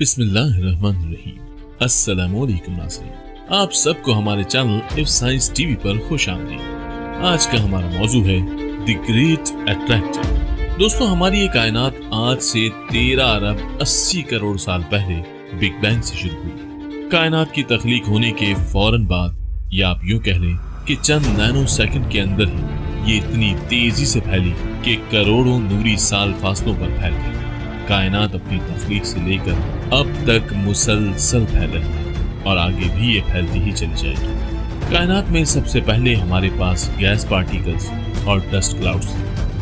बिस्मिल्लाहिर्रहमानिर्रहीम। अस्सलामुअलैकुम नाज़रीन, आप सबको हमारे चैनल इफ साइंस टीवी पर खुश आमदीद। आज का हमारा मौजू है द ग्रेट अट्रैक्टर। दोस्तों, हमारी ये कायनात आज से 13 अरब 80 करोड़ साल पहले बिग बैंग से शुरू हुई। कायनात की तख्लीक होने के फौरन बाद, या आप यूं कह लें कि चंद नैनो सेकंड के अंदर ही ये इतनी तेजी से फैली कि करोड़ों नूरी साल फासलों पर फैल गई। कायनात अपनी तख्लीक से लेकर अब तक मुसलसल फैल रही है और आगे भी ये फैलती ही चली जाएगी। कायनात में सबसे पहले हमारे पास गैस पार्टिकल्स और डस्ट क्लाउड्स,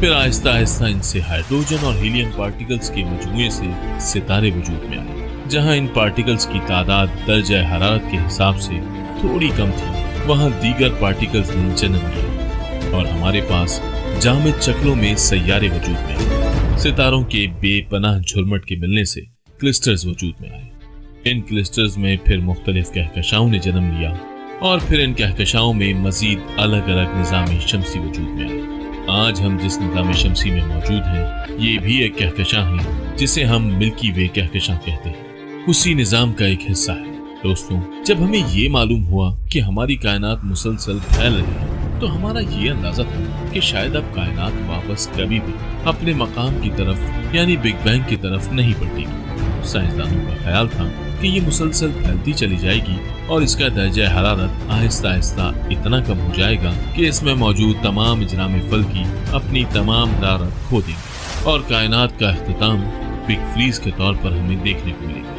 फिर आहिस्ता आहिस्ता इनसे हाइड्रोजन और हीलियम पार्टिकल्स के मजमूए से सितारे वजूद में आए। जहां इन पार्टिकल्स की तादाद दर्जा हरारत के हिसाब से थोड़ी कम थी, वहां दीगर पार्टिकल्स ने जन्म लिया और हमारे पास जामिद शक्लों में सैयारे वजूद में आए। सितारों के बेपनाह झुरमट के मिलने से क्लस्टर्स वजूद में आए। इन क्लस्टर्स में फिर मुख्तलिफ कहकशाओं ने जन्म लिया और फिर इन कहकशाओं में मजीद अलग अलग निज़ाम शमसी वजूद में आए। आज हम जिस निज़ाम शमसी में मौजूद हैं, ये भी एक कहकशा है जिसे हम मिल्की वे कहकशा कहते हैं। उसी निज़ाम का एक हिस्सा है। दोस्तों, जब हमें ये मालूम हुआ कि हमारी कायनात मुसलसल फैल रही है, तो हमारा ये अंदाजा था कि शायद अब कायनात वापस कभी भी अपने मकाम की तरफ यानी बिग बैंग की तरफ नहीं पलटेगी। साइंसदानों का ख्याल था कि ये मुसलसल फैलती चली जाएगी और इसका दर्जा हरारत आहिस्ता आहिस्ता इतना कम हो जाएगा कि इसमें मौजूद तमाम इजराम फल्की अपनी तमाम हरारत खो देंगे और कायनात का इख्तिताम बिग फ्रीज के तौर पर हमें देखने को मिलेगा।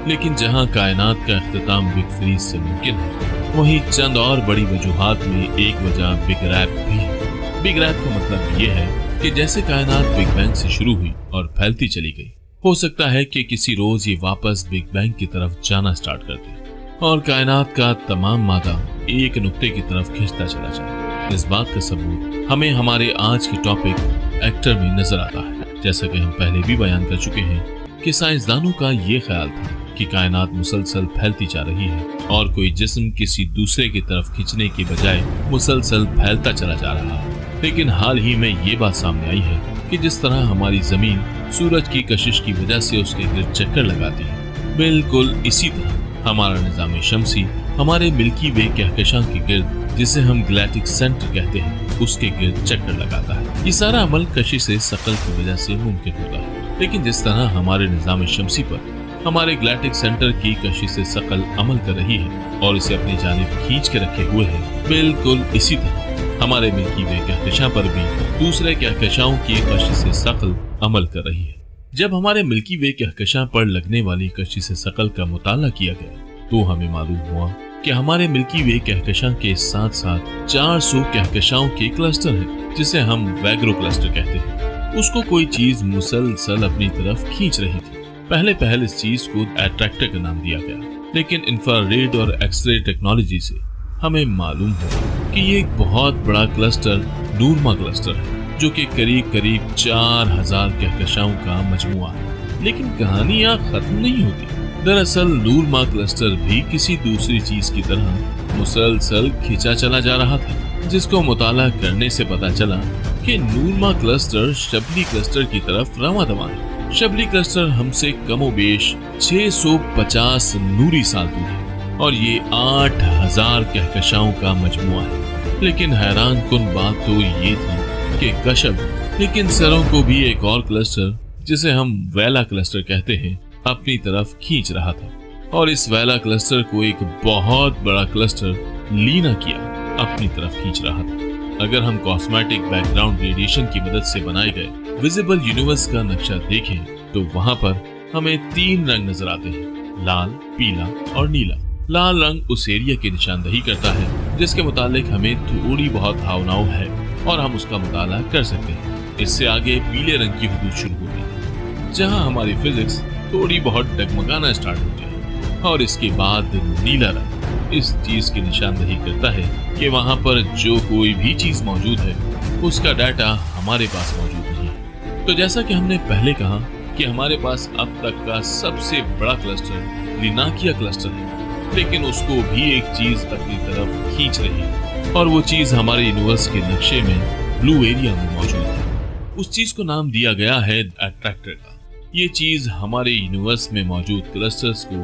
लेकिन जहां कायनात का इख्तिताम बिग फ्रीज से मुमकिन है, वहीं चंद और बड़ी वजूहात में एक वजह बिग रैप भी है। बिग रैप का मतलब ये है कि जैसे कायनात बिग बैंग से शुरू हुई और फैलती चली गई, हो सकता है कि किसी रोज ये वापस बिग बैंग की तरफ जाना स्टार्ट कर दे और कायनात का तमाम मादा एक नुक्ते की तरफ खिंचता चला जाए। इस बात का सबूत हमें हमारे आज के टॉपिक एक्टर में नजर आता है। जैसा कि हम पहले भी बयान कर चुके हैं कि साइंसदानों का ये ख्याल था कि कायनात मुसलसल फैलती जा रही है और कोई जिस्म किसी दूसरे की तरफ खींचने के बजाय मुसलसल फैलता चला जा रहा है। लेकिन हाल ही में ये बात सामने आई है कि जिस तरह हमारी जमीन सूरज की कशिश की वजह से उसके गिर्द चक्कर लगाती है, बिल्कुल इसी तरह हमारा निज़ाम शमसी हमारे मिल्की वे कहकशां के गिर्द, जिसे हम गैलेक्टिक सेंटर कहते हैं, उसके गिर्द चक्कर लगाता है। ये सारा अमल कशिश सकल की वजह से मुमकिन होता है। लेकिन जिस तरह हमारे निज़ाम शमसी पर हमारे गैलेक्टिक सेंटर की कशिश सकल अमल कर रही है और इसे अपनी जानिब खींच के रखे हुए है, बिल्कुल इसी तरह हमारे मिल्की वे कहकशां पर भी दूसरे कहकशाओं की कशिश सकल अमल कर रही है। जब हमारे मिल्की वे कहकशां पर लगने वाली कशिश सकल का मुताला किया गया, तो हमें मालूम हुआ कि हमारे मिल्की वे कहकशां के साथ साथ 400 कहकशाओं के क्लस्टर है, जिसे हम वैग्रो क्लस्टर कहते हैं। उसको कोई चीज मुसलसल अपनी तरफ खींच रही थी। पहले इस चीज को अट्रैक्टर का नाम दिया गया, लेकिन इंफ्रारेड और एक्सरे टेक्नोलॉजी से हमें मालूम हुआ कि ये एक बहुत बड़ा क्लस्टर नूरमा क्लस्टर है, जो कि करीब 4000 कहकशाओं का मजमुआ है। लेकिन कहानी यहाँ खत्म नहीं होती। दरअसल नूरमा क्लस्टर भी किसी दूसरी चीज की तरह मुसलसल खींचा चला जा रहा था, जिसको मुताला करने से पता चला कि नूरमा क्लस्टर शबली क्लस्टर की तरफ रवां दवा है। शबली क्लस्टर हमसे कमोबेश 650 नूरी साल दूर है और ये 8000 कहकशाओं का मजमुआ है। लेकिन हैरान कुन बात तो ये थी कि कशब, लेकिन सरों को भी एक और क्लस्टर, जिसे हम वेला क्लस्टर कहते हैं, अपनी तरफ खींच रहा था और इस वेला क्लस्टर को एक बहुत बड़ा क्लस्टर लीना किया अपनी तरफ खींच रहा था। अगर हम कॉस्मेटिक बैकग्राउंड रेडिएशन की मदद से बनाए गए विजिबल यूनिवर्स का नक्शा देखें, तो वहां पर हमें 3 रंग नजर आते हैं, लाल, पीला और नीला। लाल रंग उस एरिया की निशानदही करता है जिसके मुतालिक हमें थोड़ी बहुत भावनाओं है और हम उसका मुताला कर सकते हैं। इससे आगे पीले रंग की हुदूद शुरू होती है, जहां हमारी फिजिक्स थोड़ी बहुत डगमगाना स्टार्ट होती है और इसके बाद नीला रंग इस चीज की निशानदही करता है कि वहां पर जो कोई भी चीज मौजूद है, उसका डाटा हमारे पास मौजूद नहीं है। तो जैसा कि हमने पहले कहा कि हमारे पास अब तक का सबसे बड़ा क्लस्टर लिनाकिया क्लस्टर है, लेकिन उसको भी एक चीज अपनी तरफ खींच रही है और वो चीज हमारे यूनिवर्स के नक्शे में ब्लू एरिया में मौजूद है। उस चीज को नाम दिया गया है अट्रैक्टर का। ये चीज हमारे यूनिवर्स में मौजूद क्लस्टर्स को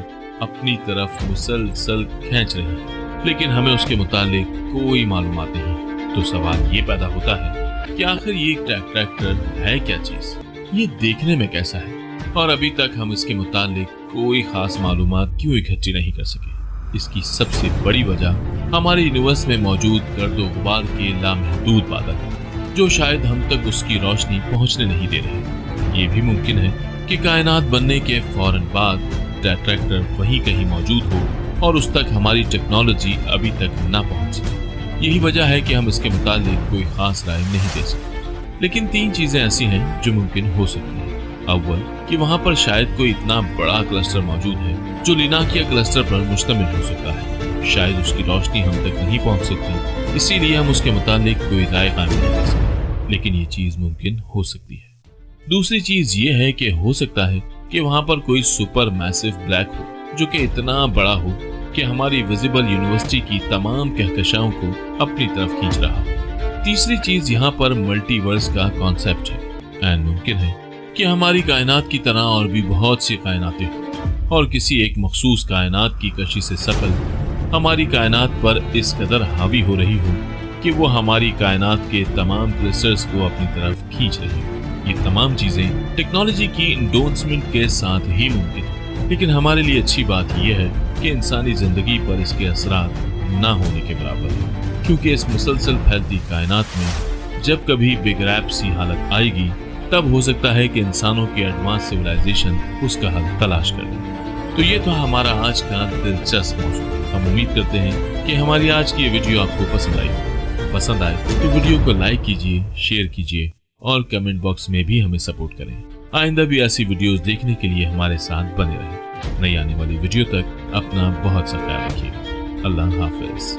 अपनी तरफ मुसलसल खींच रही है, लेकिन हमें उसके मुतालिक कोई मालूमात नहीं। तो सवाल ये पैदा होता है कि आखिर ये ट्रैक्टर है क्या चीज, ये देखने में कैसा है, और अभी तक हम इसके मुतालिक कोई खास मालूमात क्यों इकट्ठी नहीं कर सके। इसकी सबसे बड़ी वजह हमारे यूनिवर्स में मौजूद गर्दो गुबार के लामहदूद बादल है, जो शायद हम तक उसकी रोशनी पहुंचने नहीं दे रहे। ये भी मुमकिन है कि कायनात बनने के फौरन बाद ट्रैक्टर वहीं कहीं मौजूद हो और उस तक हमारी टेक्नोलॉजी अभी तक ना पहुंच सके। यही वजह है कि हम इसके मुतालिक कोई खास राय नहीं दे सकते। लेकिन 3 चीजें ऐसी हैं जो मुमकिन हो सकती हैं। अव्वल, कि वहां पर शायद कोई इतना बड़ा क्लस्टर मौजूद है जो लिनाकिया क्लस्टर पर मुश्तमिल हो सकता है। शायद उसकी रोशनी हम तक नहीं पहुंच सकती, इसीलिए हम उसके मुतालिक कोई राय कायम नहीं कर सकते, लेकिन ये चीज मुमकिन हो सकती है। दूसरी चीज ये है कि हो सकता है कि वहां पर कोई सुपर मैसिव ब्लैक हो जो कि इतना बड़ा हो कि हमारी विजिबल यूनिवर्सिटी की तमाम कहकशाओं को अपनी तरफ खींच रहा हो। तीसरी चीज यहाँ पर मल्टीवर्स का कॉन्सेप्ट है। एंड मुमकिन है कि हमारी कायनात की तरह और भी बहुत सी कायनातें हों और किसी एक मखसूस कायनात की कशी से सकल हमारी कायनात पर इस कदर हावी हो रही हो कि वो हमारी कायनात के तमाम क्लस्टर्स को अपनी तरफ खींच रही हो। ये तमाम चीजें टेक्नोलॉजी की एंडोर्समेंट के साथ ही मुमकिन है, लेकिन हमारे लिए अच्छी बात यह है कि इंसानी जिंदगी पर इसके असरात ना होने के बराबर है, क्योंकि इस मुसलसल फैलती कायनात में जब कभी बिग रैप सी हालत आएगी तब हो सकता है कि इंसानों की एडवांस सिविलाइजेशन उसका हल तलाश कर ले। तो ये तो हमारा आज का दिलचस्प मौजूद। हम उम्मीद करते हैं कि हमारी आज की ये वीडियो आपको पसंद आई। पसंद आए तो वीडियो को लाइक कीजिए, शेयर कीजिए और कमेंट बॉक्स में भी हमें सपोर्ट करें। आइंदा भी ऐसी वीडियोस देखने के लिए हमारे साथ बने रहें। नई आने वाली वीडियो तक अपना बहुत सा ख्याल रखिएगा। अल्लाह हाफिज।